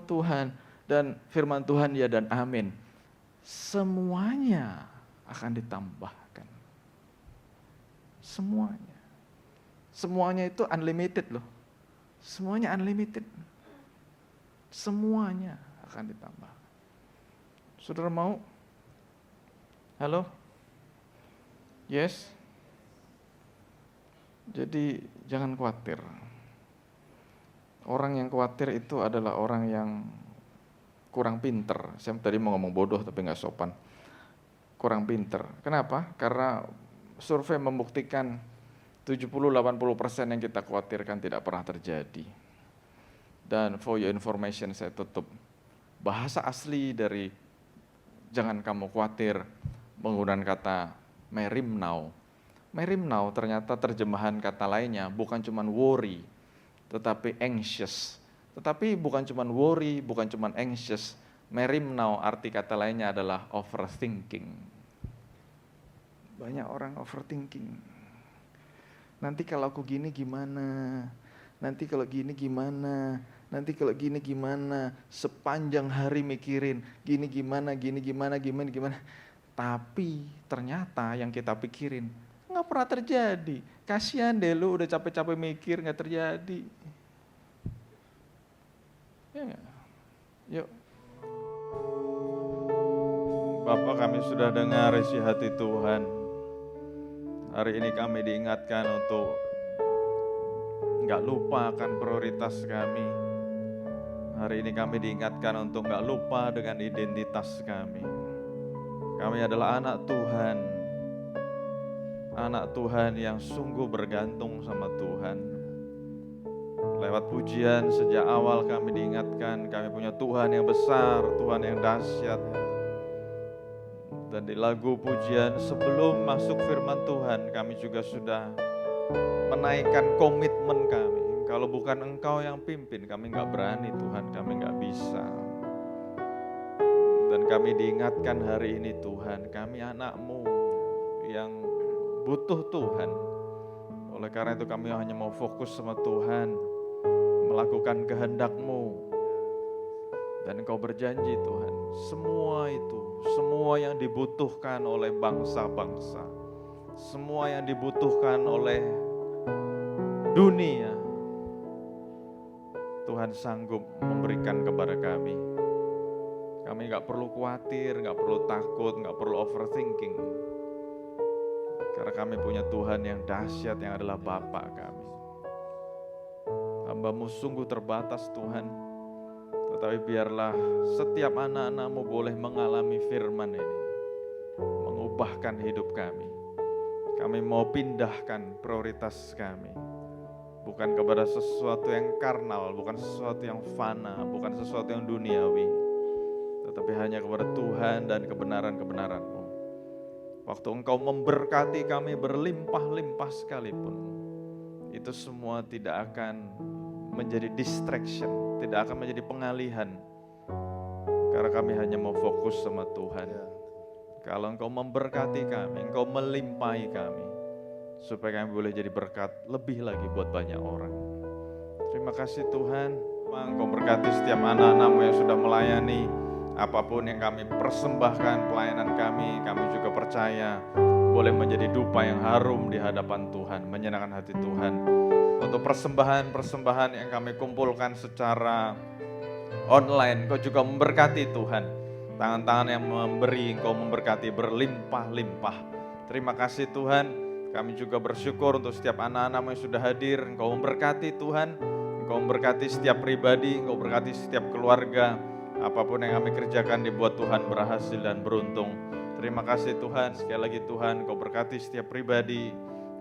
Tuhan. Dan firman Tuhan ya dan amin. Semuanya akan ditambahkan. Semuanya itu unlimited loh. Semuanya unlimited. Semuanya akan ditambah. Saudara mau? Halo? Yes? Jadi jangan khawatir. Orang yang khawatir itu adalah orang yang kurang pinter. Saya tadi mau ngomong bodoh tapi gak sopan. Kurang pinter. Kenapa? Karena survei membuktikan 70-80% yang kita khawatirkan tidak pernah terjadi. Dan for your information saya tutup. Bahasa asli dari jangan kamu khawatir menggunakan kata merimnau. Merimnau ternyata terjemahan kata lainnya bukan cuma worry, tetapi anxious. Tetapi bukan cuma worry, bukan cuma anxious. Merimnau arti kata lainnya adalah overthinking. Banyak orang overthinking. Nanti kalau aku gini gimana? Nanti kalau gini gimana? Nanti kalau gini gimana? Sepanjang hari mikirin gini gimana? Tapi ternyata yang kita pikirin nggak pernah terjadi. Kasihan deh lu udah capek-capek mikir nggak terjadi. Ya, yuk. Bapak, kami sudah dengar isi hati Tuhan. Hari ini kami diingatkan untuk nggak lupa akan prioritas kami. Hari ini kami diingatkan untuk nggak lupa dengan identitas kami. Kami adalah anak Tuhan. Anak Tuhan yang sungguh bergantung sama Tuhan. Lewat pujian sejak awal kami diingatkan kami punya Tuhan yang besar, Tuhan yang dahsyat. Dan di lagu pujian sebelum masuk firman Tuhan kami juga sudah menaikkan komitmen kami. Kalau bukan Engkau yang pimpin, kami nggak berani Tuhan, kami nggak bisa. Dan kami diingatkan hari ini Tuhan, kami anak-Mu yang butuh Tuhan. Oleh karena itu kami hanya mau fokus sama Tuhan, melakukan kehendak-Mu. Dan Engkau berjanji Tuhan, semua itu, semua yang dibutuhkan oleh bangsa-bangsa, semua yang dibutuhkan oleh dunia, Tuhan sanggup memberikan kepada kami. Kami gak perlu khawatir, gak perlu takut, gak perlu overthinking. Karena kami punya Tuhan yang dahsyat, yang adalah Bapa kami. Hamba-Mu sungguh terbatas Tuhan, tetapi biarlah setiap anak-anak-Mu boleh mengalami firman ini, mengubahkan hidup kami. Kami mau pindahkan prioritas kami, bukan kepada sesuatu yang karnal, bukan sesuatu yang fana, bukan sesuatu yang duniawi, tetapi hanya kepada Tuhan dan kebenaran-kebenaran-Mu. Waktu Engkau memberkati kami berlimpah-limpah sekalipun, itu semua tidak akan menjadi distraction, tidak akan menjadi pengalihan, karena kami hanya mau fokus sama Tuhan. Kalau Engkau memberkati kami, Engkau melimpahi kami, supaya kami boleh jadi berkat lebih lagi buat banyak orang. Terima kasih Tuhan, Engkau berkati setiap anak-anak-Mu yang sudah melayani. Apapun yang kami persembahkan, pelayanan kami juga percaya boleh menjadi dupa yang harum di hadapan Tuhan, menyenangkan hati Tuhan. Untuk persembahan-persembahan yang kami kumpulkan secara online, Engkau juga memberkati Tuhan. Tangan-tangan yang memberi, Engkau memberkati berlimpah-limpah. Terima kasih Tuhan. Kami juga bersyukur untuk setiap anak-anak yang sudah hadir. Engkau memberkati Tuhan, Engkau memberkati setiap pribadi, Engkau memberkati setiap keluarga. Apapun yang kami kerjakan dibuat Tuhan berhasil dan beruntung. Terima kasih Tuhan, sekali lagi Tuhan, Engkau berkati setiap pribadi,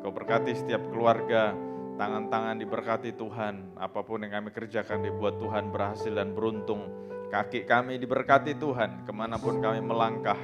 Engkau berkati setiap keluarga. Tangan-tangan diberkati Tuhan, apapun yang kami kerjakan dibuat Tuhan berhasil dan beruntung. Kaki kami diberkati Tuhan, kemanapun kami melangkah,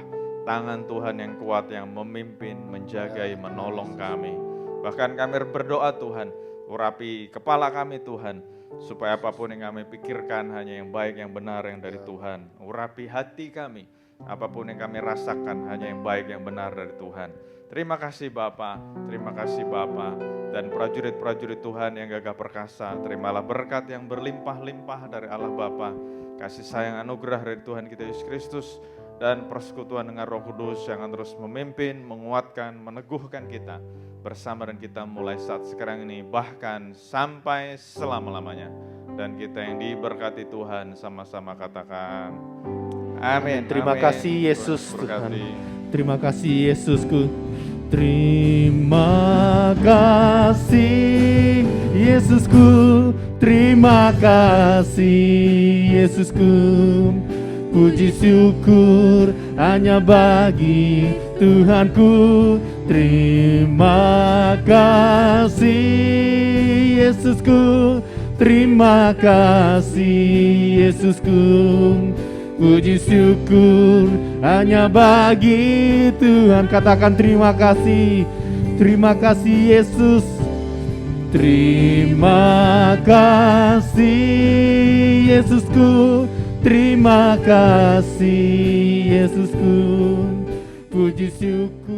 tangan Tuhan yang kuat yang memimpin, menjagai, menolong kami. Bahkan kami berdoa Tuhan, urapi kepala kami Tuhan, supaya apapun yang kami pikirkan hanya yang baik, yang benar, yang dari Tuhan. Urapi hati kami, apapun yang kami rasakan hanya yang baik, yang benar dari Tuhan. Terima kasih Bapa, terima kasih Bapa, dan prajurit-prajurit Tuhan yang gagah perkasa, terimalah berkat yang berlimpah-limpah dari Allah Bapa, kasih sayang anugerah dari Tuhan kita Yesus Kristus, dan persekutuan dengan Roh Kudus yang akan terus memimpin, menguatkan, meneguhkan kita bersama dan kita mulai saat sekarang ini, bahkan sampai selama-lamanya. Dan kita yang diberkati Tuhan sama-sama katakan amin. Terima Amin. kasih Yesus Tuhan. Berkati. Terima kasih Yesusku. Terima kasih Yesusku. Terima kasih Yesusku. Puji syukur hanya bagi Tuhanku. Terima kasih Yesusku. Terima kasih Yesusku. Puji syukur hanya bagi Tuhan. Katakan terima kasih. Terima kasih Yesus. Terima kasih Yesusku. Terima kasih Yesusku. Puji syukur.